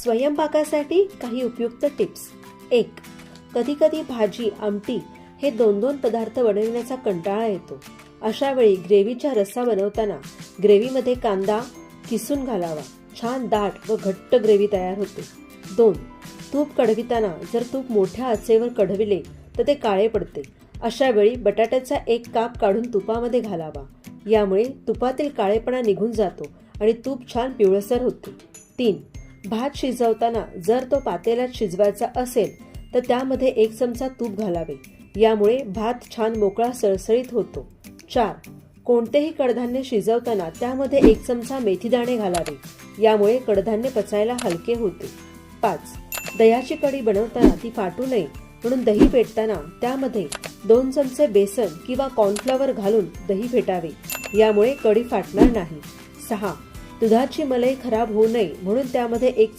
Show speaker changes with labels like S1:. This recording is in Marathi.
S1: स्वयंपाकासाठी काही उपयुक्त टिप्स. 1. कधी भाजी आमटी हे दोन दोन पदार्थ बनवण्याचा कंटाळा येतो. अशा वेळी ग्रेव्हीचा रस्सा बनवताना ग्रेव्हीमध्ये कांदा किसून घालावा. छान दाट व घट्ट ग्रेव्ही तयार होते. 2. तूप कढविताना जर तूप मोठ्या आचेवर कढविले तर ते काळे पडते. अशा वेळी बटाट्याचा एक काप काढून तुपामध्ये घालावा. यामुळे तुपातील काळेपणा निघून जातो आणि तूप छान पिवळसर होते. 3. भात शिजवताना जर तो पातेल्यात शिजवायचा असेल तर त्यामध्ये 1 चमचा तूप घालावे. यामुळे भात छान मोकळा सळसळीत होतो. 4. कोणतेही कडधान्य शिजवताना त्यामध्ये 1 चमचा मेथीदाणे घालावे. यामुळे कडधान्य पचायला हलके होते. 5. दह्याची कढी बनवताना ती फाटू नये म्हणून दही फेटताना त्यामध्ये 2 चमचे बेसन किंवा कॉर्नफ्लॉवर घालून दही फेटावे. यामुळे कढी फाटणार नाही. 6. दुधाची मलाई खराब होऊ नये म्हणून त्यामध्ये 1